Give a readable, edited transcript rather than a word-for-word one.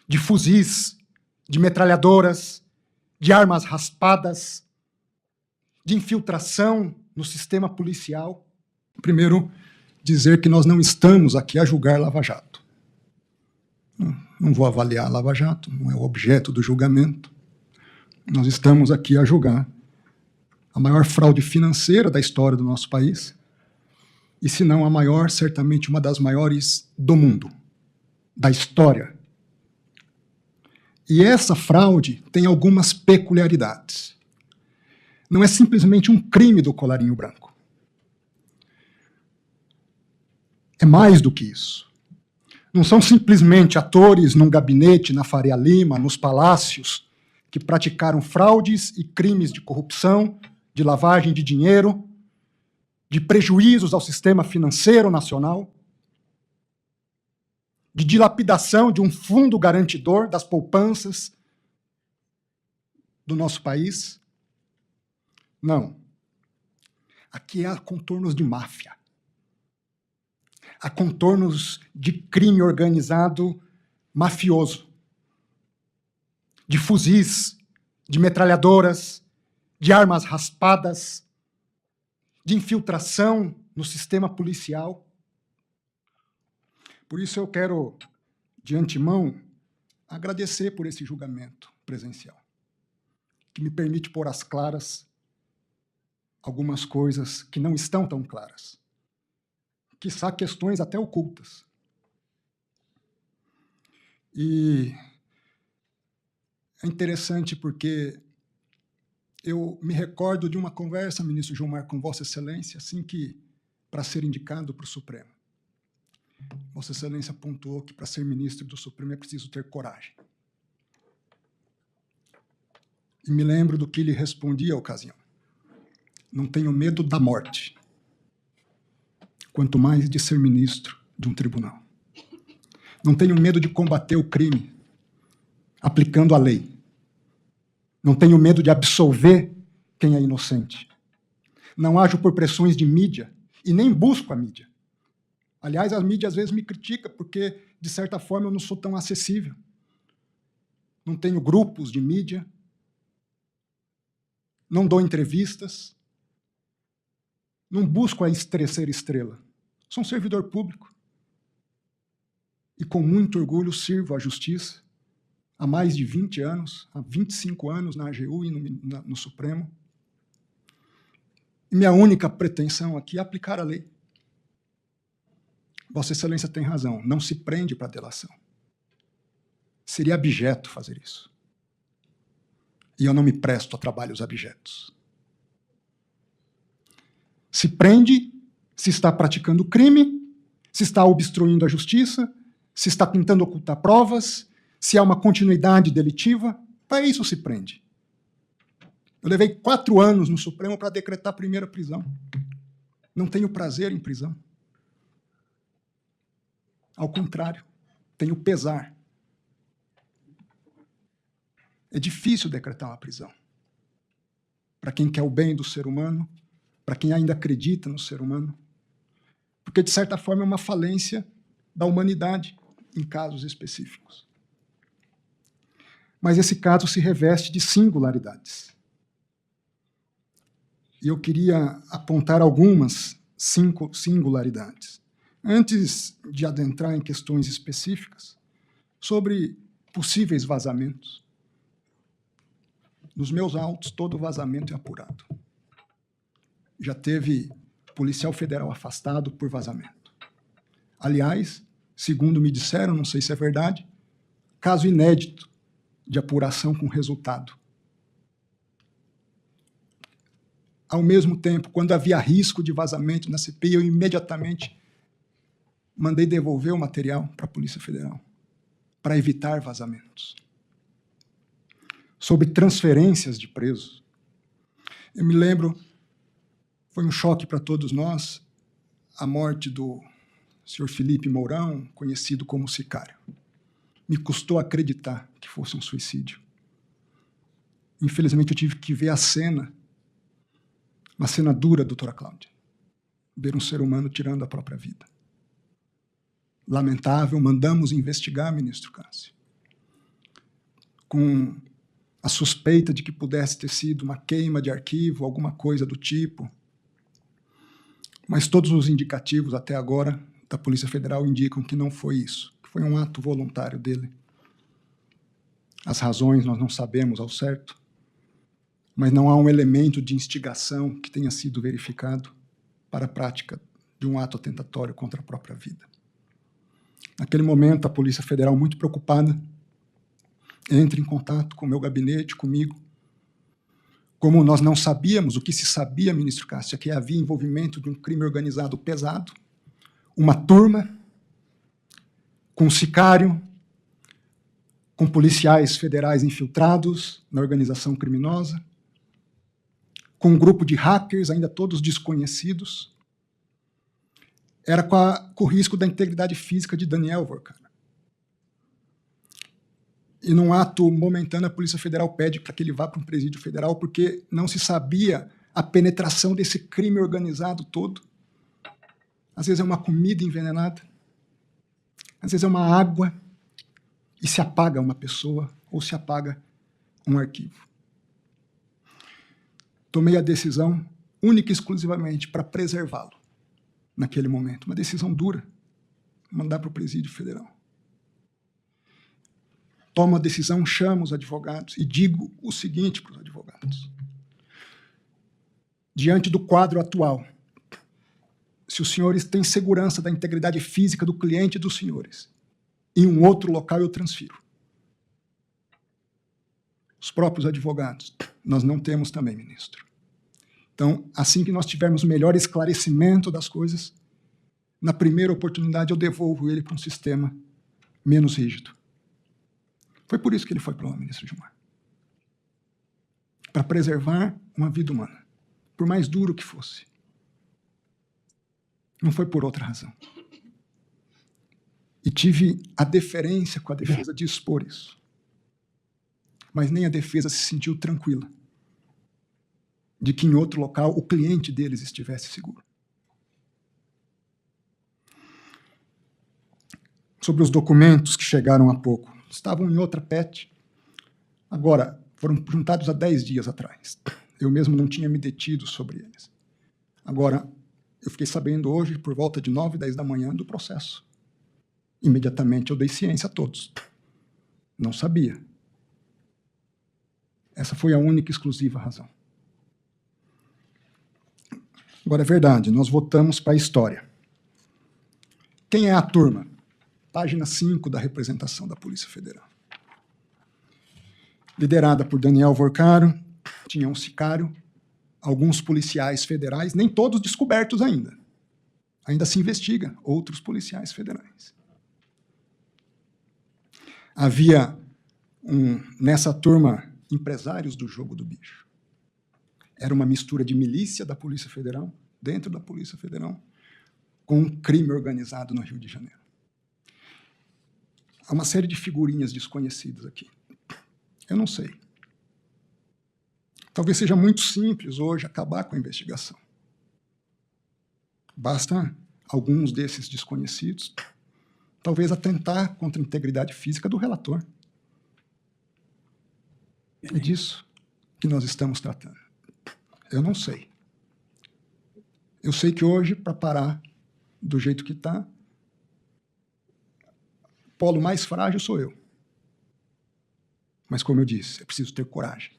de fuzis, de metralhadoras, de armas raspadas, de infiltração no sistema policial. Primeiro, dizer que nós não estamos aqui a julgar Lava Jato. Não vou avaliar Lava Jato, não é o objeto do julgamento. Nós estamos aqui a julgar a maior fraude financeira da história do nosso país, e se não a maior, certamente uma das maiores do mundo, da história. E essa fraude tem algumas peculiaridades. Não é simplesmente um crime do colarinho branco. É mais do que isso. Não são simplesmente atores num gabinete na Faria Lima, nos palácios, que praticaram fraudes e crimes de corrupção, de lavagem de dinheiro, de prejuízos ao sistema financeiro nacional, de dilapidação de um fundo garantidor das poupanças do nosso país. Não. Aqui há contornos de máfia. Há contornos de crime organizado mafioso, de fuzis, de metralhadoras, de armas raspadas, de infiltração no sistema policial. Por isso eu quero, de antemão, agradecer por esse julgamento presencial, que me permite pôr às claras algumas coisas que não estão tão claras, quiçá questões até ocultas. E é interessante porque eu me recordo de uma conversa, ministro Gilmar, com Vossa Excelência, assim que, para ser indicado para o Supremo, Vossa Excelência pontuou que para ser ministro do Supremo é preciso ter coragem. E me lembro do que lhe respondi à ocasião. Não tenho medo da morte, quanto mais de ser ministro de um tribunal. Não tenho medo de combater o crime, aplicando a lei. Não tenho medo de absolver quem é inocente. Não ajo por pressões de mídia e nem busco a mídia. Aliás, a mídia às vezes me critica porque, de certa forma, eu não sou tão acessível. Não tenho grupos de mídia, não dou entrevistas, não busco ser estrela. Sou um servidor público e, com muito orgulho, sirvo à justiça há mais de 20 anos, há 25 anos na AGU e no Supremo. E minha única pretensão aqui é aplicar a lei. Vossa Excelência tem razão, não se prende para delação. Seria abjeto fazer isso. E eu não me presto a trabalhos abjetos. Se prende se está praticando crime, se está obstruindo a justiça, se está tentando ocultar provas, se há uma continuidade delitiva, para isso se prende. Eu levei 4 anos no Supremo para decretar a primeira prisão. Não tenho prazer em prisão. Ao contrário, tenho pesar. É difícil decretar uma prisão. Para quem quer o bem do ser humano, para quem ainda acredita no ser humano, porque, de certa forma, é uma falência da humanidade em casos específicos. Mas esse caso se reveste de singularidades. E eu queria apontar algumas singularidades. Antes de adentrar em questões específicas, sobre possíveis vazamentos. Nos meus autos, todo vazamento é apurado. Já teve policial federal afastado por vazamento. Aliás, segundo me disseram, não sei se é verdade, caso inédito de apuração com resultado. Ao mesmo tempo, quando havia risco de vazamento na CPI, eu imediatamente mandei devolver o material para a Polícia Federal, para evitar vazamentos. Sobre transferências de presos. Eu me lembro, foi um choque para todos nós, a morte do senhor Felipe Mourão, conhecido como Sicário. Me custou acreditar que fosse um suicídio. Infelizmente, eu tive que ver a cena, uma cena dura, doutora Cláudia, ver um ser humano tirando a própria vida. Lamentável, mandamos investigar, ministro Cássio. com a suspeita de que pudesse ter sido uma queima de arquivo, alguma coisa do tipo. Mas todos os indicativos até agora da Polícia Federal indicam que não foi isso, que foi um ato voluntário dele. As razões nós não sabemos ao certo, mas não há um elemento de instigação que tenha sido verificado para a prática de um ato atentatório contra a própria vida. Naquele momento, a Polícia Federal, muito preocupada, entra em contato com o meu gabinete, comigo. Como nós não sabíamos, o que se sabia, ministro Cássio, é que havia envolvimento de um crime organizado pesado, uma turma com sicário, com policiais federais infiltrados na organização criminosa, com um grupo de hackers, ainda todos desconhecidos. Era com o risco da integridade física de Daniel Vorcaro. E num ato momentâneo, a Polícia Federal pede para que ele vá para um presídio federal, porque não se sabia a penetração desse crime organizado todo. Às vezes é uma comida envenenada, às vezes é uma água, e se apaga uma pessoa, ou se apaga um arquivo. Tomei a decisão única e exclusivamente para preservá-lo naquele momento. Uma decisão dura, mandar para o presídio federal. Tomo a decisão, chamo os advogados e digo o seguinte para os advogados. Diante do quadro atual, se os senhores têm segurança da integridade física do cliente dos senhores, em um outro local eu transfiro. Os próprios advogados, nós não temos também, ministro. Então, assim que nós tivermos melhor esclarecimento das coisas, na primeira oportunidade eu devolvo ele para um sistema menos rígido. Foi por isso que ele foi para lá, ministro Gilmar. Para preservar uma vida humana, por mais duro que fosse. Não foi por outra razão. E tive a deferência com a defesa de expor isso. Mas nem a defesa se sentiu tranquila de que em outro local o cliente deles estivesse seguro. Sobre os documentos que chegaram há pouco. Estavam em outra PET. Agora, foram juntados há 10 dias atrás. Eu mesmo não tinha me detido sobre eles. Agora, eu fiquei sabendo hoje, por volta de 9, 10 da manhã, do processo. Imediatamente eu dei ciência a todos. Não sabia. Essa foi a única e exclusiva razão. Agora, é verdade, nós votamos para a história. Quem é a turma? Página 5 da representação da Polícia Federal. Liderada por Daniel Vorcaro, tinha um sicário, alguns policiais federais, nem todos descobertos ainda. Ainda se investiga outros policiais federais. Havia, nessa turma, empresários do jogo do bicho. Era uma mistura de milícia da Polícia Federal, dentro da Polícia Federal, com um crime organizado no Rio de Janeiro. Há uma série de figurinhas desconhecidas aqui. Eu não sei. Talvez seja muito simples hoje acabar com a investigação. Basta alguns desses desconhecidos, talvez atentar contra a integridade física do relator. É disso que nós estamos tratando. Eu não sei. Eu sei que hoje, para parar do jeito que está, o polo mais frágil sou eu. Mas, como eu disse, é preciso ter coragem.